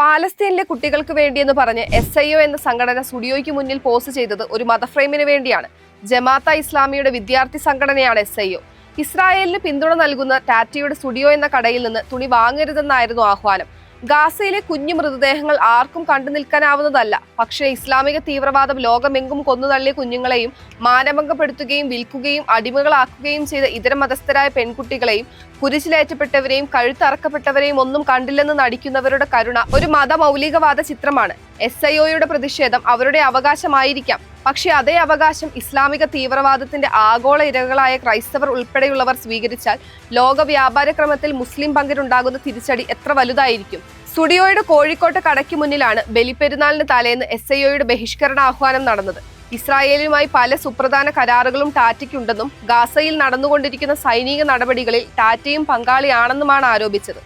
പാലസ്തീനിലെ കുട്ടികൾക്ക് വേണ്ടിയെന്ന് പറഞ്ഞ് SIO എന്ന സംഘടന സ്റ്റുഡിയോയ്ക്ക് മുന്നിൽ പോസ്റ്റ് ചെയ്തത് ഒരു മതഫ്രെയിമിന് വേണ്ടിയാണ്. ജമാഅത്തെ ഇസ്ലാമിയുടെ വിദ്യാർത്ഥി സംഘടനയാണ് SIO. ഇസ്രായേലിന് പിന്തുണ നൽകുന്ന ടാറ്റയുടെ സ്റ്റുഡിയോ എന്ന കടയിൽ നിന്ന് തുണി വാങ്ങരുതെന്നായിരുന്നു ആഹ്വാനം. ഗാസയിലെ കുഞ്ഞു മൃതദേഹങ്ങൾ ആർക്കും കണ്ടു നിൽക്കാനാവുന്നതല്ല. പക്ഷേ ഇസ്ലാമിക തീവ്രവാദം ലോകമെങ്ങും കൊന്നുതള്ളിയ കുഞ്ഞുങ്ങളെയും മാനഭംഗപ്പെടുത്തുകയും വിൽക്കുകയും അടിമകളാക്കുകയും ചെയ്ത ഇതര മതസ്ഥരായ പെൺകുട്ടികളെയും കുരിശിലേറ്റപ്പെട്ടവരെയും കഴുത്തറക്കപ്പെട്ടവരെയും ഒന്നും കണ്ടില്ലെന്ന് നടിക്കുന്നവരുടെ കരുണ ഒരു മതമൗലികവാദ ചിത്രമാണ്. SIOയുടെ പ്രതിഷേധം അവരുടെ അവകാശമായിരിക്കാം. പക്ഷേ അതേ അവകാശം ഇസ്ലാമിക തീവ്രവാദത്തിന്റെ ആഗോള ഇരകളായ ക്രൈസ്തവർ ഉൾപ്പെടെയുള്ളവർ സ്വീകരിച്ചാൽ ലോക വ്യാപാരക്രമത്തിൽ മുസ്ലിം പങ്കിനുണ്ടാകുന്ന തിരിച്ചടി എത്ര വലുതായിരിക്കും. സ്റ്റുഡിയോയുടെ കോഴിക്കോട്ടെ കടയ്ക്ക് മുന്നിലാണ് ബലിപ്പെരുന്നാളിന് തലേന്ന് SIOയുടെ ബഹിഷ്കരണ ആഹ്വാനം നടന്നത്. ഇസ്രായേലുമായി പല സുപ്രധാന കരാറുകളും ടാറ്റയ്ക്കുണ്ടെന്നും ഗാസയിൽ നടന്നുകൊണ്ടിരിക്കുന്ന സൈനിക നടപടികളിൽ ടാറ്റയും പങ്കാളിയാണെന്നുമാണ് ആരോപിച്ചത്.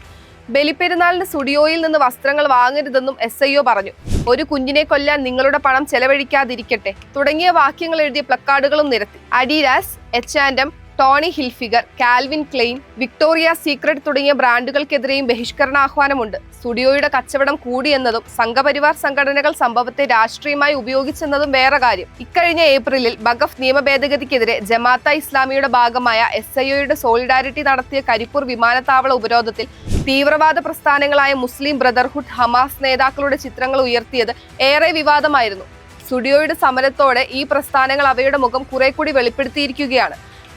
ബലിപ്പെരുന്നാളിന് സ്റ്റുഡിയോയിൽ നിന്ന് വസ്ത്രങ്ങൾ വാങ്ങരുതെന്നും SIO പറഞ്ഞു. ഒരു കുഞ്ഞിനെ കൊല്ലാൻ നിങ്ങളുടെ പണം ചെലവഴിക്കാതിരിക്കട്ടെ തുടങ്ങിയ വാക്യങ്ങൾ എഴുതിയ പ്ലക്കാർഡുകളും നിരത്തി. Adidas, H&M, Tony Hilfiger, Calvin Klein, Victoria secret തുടങ്ങിയ ബ്രാൻഡുകൾക്കെതിരെയും ബഹിഷ്കരണാഹ്വാനമുണ്ട്. സ്റ്റുഡിയോയുടെ കച്ചവടം കൂടിയെന്നതും സംഘപരിവാർ സംഘടനകൾ സംഭവത്തെ രാഷ്ട്രീയമായി ഉപയോഗിച്ചെന്നതും വേറെ കാര്യം. ഇക്കഴിഞ്ഞ ഏപ്രിലിൽ വഖഫ് നിയമ ഭേദഗതിക്കെതിരെ ജമാഅത്തെ ഇസ്ലാമിയുടെ ഭാഗമായ SIOയുടെ സോളിഡാരിറ്റി നടത്തിയ കരിപ്പൂർ വിമാനത്താവള ഉപരോധത്തിൽ തീവ്രവാദ പ്രസ്ഥാനങ്ങളായ മുസ്ലിം ബ്രദർഹുഡ്, ഹമാസ് നേതാക്കളുടെ ചിത്രങ്ങൾ ഉയർത്തിയത് ഏറെ വിവാദമായിരുന്നു. സ്റ്റുഡിയോയുടെ സമരത്തോടെ ഈ പ്രസ്ഥാനങ്ങൾ അവയുടെ മുഖം കുറെ കൂടി വെളിപ്പെടുത്തിയിരിക്കുകയാണ്.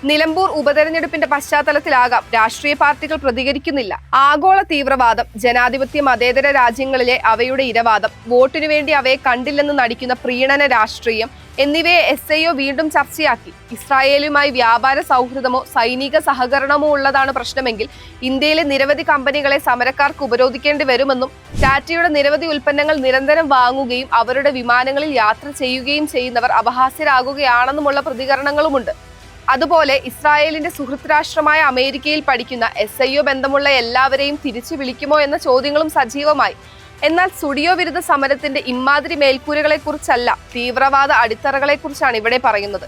നിലമ്പൂർ ഉപതെരഞ്ഞെടുപ്പിന്റെ പശ്ചാത്തലത്തിലാകാം രാഷ്ട്രീയ പാർട്ടികൾ പ്രതികരിക്കുന്നില്ല. ആഗോള തീവ്രവാദം, ജനാധിപത്യ മതേതര രാജ്യങ്ങളിലെ അവയുടെ ഇരവാദം, വോട്ടിനു വേണ്ടി അവയെ കണ്ടില്ലെന്ന് നടിക്കുന്ന പ്രീണന രാഷ്ട്രീയം എന്നിവയെ SIO വീണ്ടും ചർച്ചയാക്കി. ഇസ്രായേലുമായി വ്യാപാര സൗഹൃദമോ സൈനിക സഹകരണമോ ഉള്ളതാണ് പ്രശ്നമെങ്കിൽ ഇന്ത്യയിലെ നിരവധി കമ്പനികളെ സമരക്കാർക്ക് ഉപരോധിക്കേണ്ടി വരുമെന്നും ടാറ്റയുടെ നിരവധി ഉൽപ്പന്നങ്ങൾ നിരന്തരം വാങ്ങുകയും അവരുടെ വിമാനങ്ങളിൽ യാത്ര ചെയ്യുകയും ചെയ്യുന്നവർ അപഹാസ്യരാകുകയാണെന്നുമുള്ള പ്രതികരണങ്ങളുമുണ്ട്. അതുപോലെ ഇസ്രായേലിന്റെ സുഹൃത്ത് രാഷ്ട്രമായ അമേരിക്കയിൽ പഠിക്കുന്ന SIO ബന്ധമുള്ള എല്ലാവരെയും തിരിച്ചു വിളിക്കുമോ എന്ന ചോദ്യങ്ങളും സജീവമായി. എന്നാൽ സ്റ്റുഡിയോ വിരുദ്ധ സമരത്തിന്റെ ഇമ്മാതിരി മേൽക്കൂരകളെക്കുറിച്ചല്ല, തീവ്രവാദ അടിത്തറകളെക്കുറിച്ചാണ് ഇവിടെ പറയുന്നത്.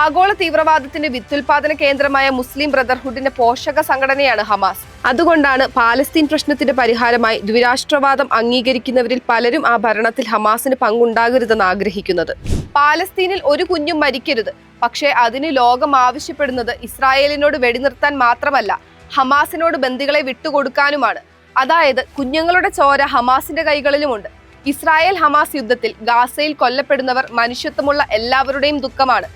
ആഗോള തീവ്രവാദത്തിന്റെ വിത്തുൽപാദന കേന്ദ്രമായ മുസ്ലിം ബ്രദർഹുഡിന്റെ പോഷക സംഘടനയാണ് ഹമാസ്. അതുകൊണ്ടാണ് പാലസ്തീൻ പ്രശ്നത്തിന്റെ പരിഹാരമായി ദ്വിരാഷ്ട്രവാദം അംഗീകരിക്കുന്നവരിൽ പലരും ആ ഭരണത്തിൽ ഹമാസിന് പങ്കുണ്ടാകരുതെന്ന് ആഗ്രഹിക്കുന്നത്. പാലസ്തീനിൽ ഒരു കുഞ്ഞും മരിക്കരുത്, പക്ഷേ അതിന് ലോകം ആവശ്യപ്പെടുന്നത് ഇസ്രായേലിനോട് വെടിനിർത്താൻ മാത്രമല്ല, ഹമാസിനോട് ബന്ദികളെ വിട്ടുകൊടുക്കാനുമാണ്. അതായത് കുഞ്ഞുങ്ങളുടെ ചോര ഹമാസിന്റെ കൈകളിലുമുണ്ട്. ഇസ്രായേൽ ഹമാസ് യുദ്ധത്തിൽ ഗാസയിൽ കൊല്ലപ്പെടുന്നവർ മനുഷ്യത്വമുള്ള എല്ലാവരുടെയും ദുഃഖമാണ്.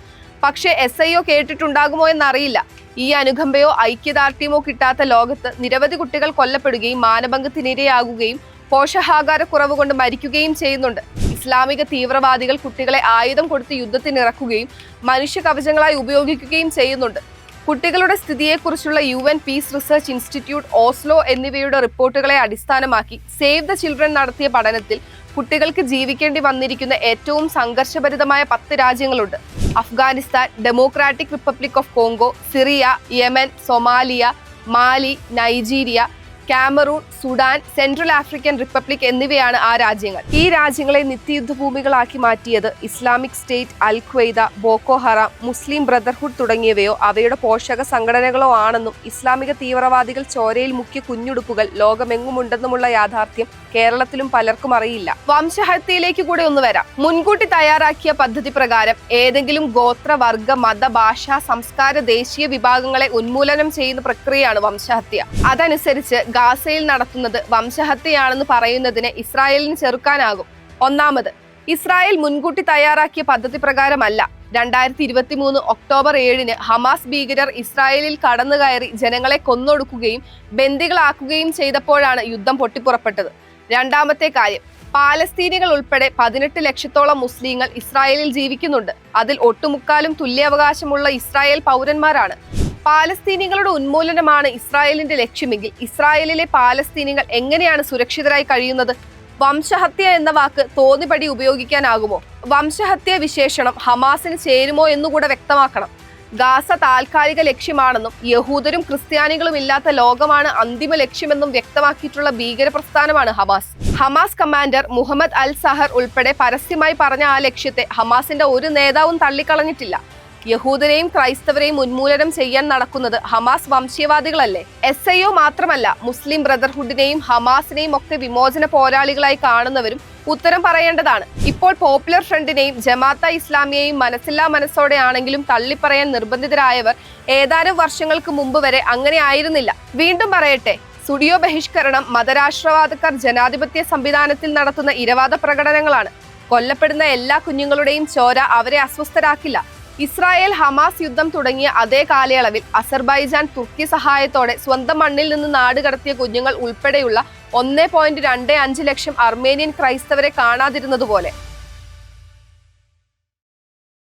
പക്ഷേ SIO കേട്ടിട്ടുണ്ടാകുമോ എന്നറിയില്ല. ഈ അനുകമ്പയോ ഐക്യദാർഢ്യമോ കിട്ടാത്ത ലോകത്ത് നിരവധി കുട്ടികൾ കൊല്ലപ്പെടുകയും മാനഭംഗത്തിനിരയാകുകയും പോഷകാഹാരക്കുറവ് കൊണ്ട് മരിക്കുകയും ചെയ്യുന്നുണ്ട്. ഇസ്ലാമിക തീവ്രവാദികൾ കുട്ടികളെ ആയുധം കൊടുത്ത് യുദ്ധത്തിനിറക്കുകയും മനുഷ്യ കവചങ്ങളായി ഉപയോഗിക്കുകയും ചെയ്യുന്നുണ്ട്. കുട്ടികളുടെ സ്ഥിതിയെക്കുറിച്ചുള്ള UN peace research institute, Oslo എന്നിവയുടെ റിപ്പോർട്ടുകളെ അടിസ്ഥാനമാക്കി സേവ് ദ ചിൽഡ്രൻ നടത്തിയ പഠനത്തിൽ കുട്ടികൾക്ക് ജീവിക്കേണ്ടി വന്നിരിക്കുന്ന ഏറ്റവും സംഘർഷഭരിതമായ 10 രാജ്യങ്ങളുണ്ട്. Afghanistan, Democratic Republic of Congo, Syria, Yemen, Somalia, Mali, Nigeria, Cameroon, Sudan, Central African Republic എന്നിവയാണ് ആ രാജ്യങ്ങൾ. ഈ രാജ്യങ്ങളെ നിത്യയുദ്ധഭൂമികളാക്കി മാറ്റിയത് Islamic State, Al Qaeda, Boko Haram, Muslim Brotherhood തുടങ്ങിയവയോ അവയുടെ പോഷക സംഘടനകളോ ആണെന്നും ഇസ്ലാമിക തീവ്രവാദികൾ ചോരയിൽ മുക്കിയ കുഞ്ഞുടുപ്പുകൾ ലോകമെങ്ങുമുണ്ടെന്നുമുള്ള യാഥാർത്ഥ്യം കേരളത്തിലും പലർക്കും അറിയില്ല. വംശഹത്യയിലേക്ക് കൂടെ ഒന്ന് വരാം. മുൻകൂട്ടി തയ്യാറാക്കിയ പദ്ധതി പ്രകാരം ഏതെങ്കിലും ഗോത്ര, വർഗ, മത, ഭാഷ, സംസ്കാര, ദേശീയ വിഭാഗങ്ങളെ ഉന്മൂലനം ചെയ്യുന്ന പ്രക്രിയയാണ് വംശഹത്യ. അതനുസരിച്ച് ഗാസയിൽ നടത്തുന്നത് വംശഹത്യയാണെന്ന് പറയുന്നതിനെ ഇസ്രായേലിന് ചെറുക്കാനാകും. ഒന്നാമത്, ഇസ്രായേൽ മുൻകൂട്ടി തയ്യാറാക്കിയ പദ്ധതി പ്രകാരമല്ല. 2023 ഒക്ടോബർ 7 ഹമാസ് ഭീകരർ ഇസ്രായേലിൽ കടന്നുകയറി ജനങ്ങളെ കൊന്നൊടുക്കുകയും ബന്ദികളാക്കുകയും ചെയ്തപ്പോഴാണ് യുദ്ധം പൊട്ടിപ്പുറപ്പെട്ടത്. രണ്ടാമത്തെ കാര്യം, പാലസ്തീനികൾ ഉൾപ്പെടെ 18 ലക്ഷത്തോളം മുസ്ലിങ്ങൾ ഇസ്രായേലിൽ ജീവിക്കുന്നുണ്ട്. അതിൽ ഒട്ടുമുക്കാലും തുല്യാവകാശമുള്ള ഇസ്രായേൽ പൗരന്മാരാണ്. പാലസ്തീനികളുടെ ഉന്മൂലനമാണ് ഇസ്രായേലിന്റെ ലക്ഷ്യമെങ്കിൽ ഇസ്രായേലിലെ പാലസ്തീനികൾ എങ്ങനെയാണ് സുരക്ഷിതരായി കഴിയുന്നത്? വംശഹത്യ എന്ന വാക്ക് തോന്നിപടി ഉപയോഗിക്കാനാകുമോ? വംശഹത്യ വിശേഷണം ഹമാസിന് ചേരുമോ എന്നുകൂടെ വ്യക്തമാക്കണം. ഗാസ താൽക്കാലിക ലക്ഷ്യമാണെന്നും യഹൂദരും ക്രിസ്ത്യാനികളും ഇല്ലാത്ത ലോകമാണ് അന്തിമ ലക്ഷ്യമെന്നും വ്യക്തമാക്കിയിട്ടുള്ള ഭീകര പ്രസ്ഥാനമാണ് ഹമാസ്. ഹമാസ് കമാൻഡർ മുഹമ്മദ് അൽ സഹർ ഉൾപ്പെടെ പരസ്യമായി പറഞ്ഞ ആ ലക്ഷ്യത്തെ ഹമാസിന്റെ ഒരു നേതാവും തള്ളിക്കളഞ്ഞിട്ടില്ല. യഹൂദരെയും ക്രൈസ്തവരെയും ഉന്മൂലനം ചെയ്യാൻ നടക്കുന്നത് ഹമാസ് വംശീയവാദികളല്ലേ? SIO മാത്രമല്ല, മുസ്ലിം ബ്രദർഹുഡിനെയും ഹമാസിനെയും ഒക്കെ വിമോചന പോരാളികളായി കാണുന്നവരും ഉത്തരം പറയേണ്ടതാണ്. ഇപ്പോൾ പോപ്പുലർ ഫ്രണ്ടിനെയും ജമാഅത്തെ ഇസ്ലാമിയെയും മനസ്സില്ലാ മനസ്സോടെയാണെങ്കിലും തള്ളിപ്പറയാൻ നിർബന്ധിതരായവർ ഏതാനും വർഷങ്ങൾക്ക് മുമ്പ് വരെ അങ്ങനെ ആയിരുന്നില്ല. വീണ്ടും പറയട്ടെ, സ്റ്റുഡിയോ ബഹിഷ്കരണം മതരാഷ്ട്രവാദക്കാർ ജനാധിപത്യ സംവിധാനത്തിൽ നടത്തുന്ന ഇരവാദ പ്രകടനങ്ങളാണ്. കൊല്ലപ്പെടുന്ന എല്ലാ കുഞ്ഞുങ്ങളുടെയും ചോര അവരെ അസ്വസ്ഥരാക്കില്ല. ഇസ്രായേൽ ഹമാസ് യുദ്ധം തുടങ്ങിയ അതേ കാലയളവിൽ അസർബൈജാൻ തുർക്കി സഹായത്തോടെ സ്വന്തം മണ്ണിൽ നിന്ന് നാടുകടത്തിയ കുഞ്ഞുങ്ങൾ ഉൾപ്പെടെയുള്ള 1.25 ലക്ഷം അർമേനിയൻ ക്രൈസ്തവരെ കാണാതിരുന്നതുപോലെ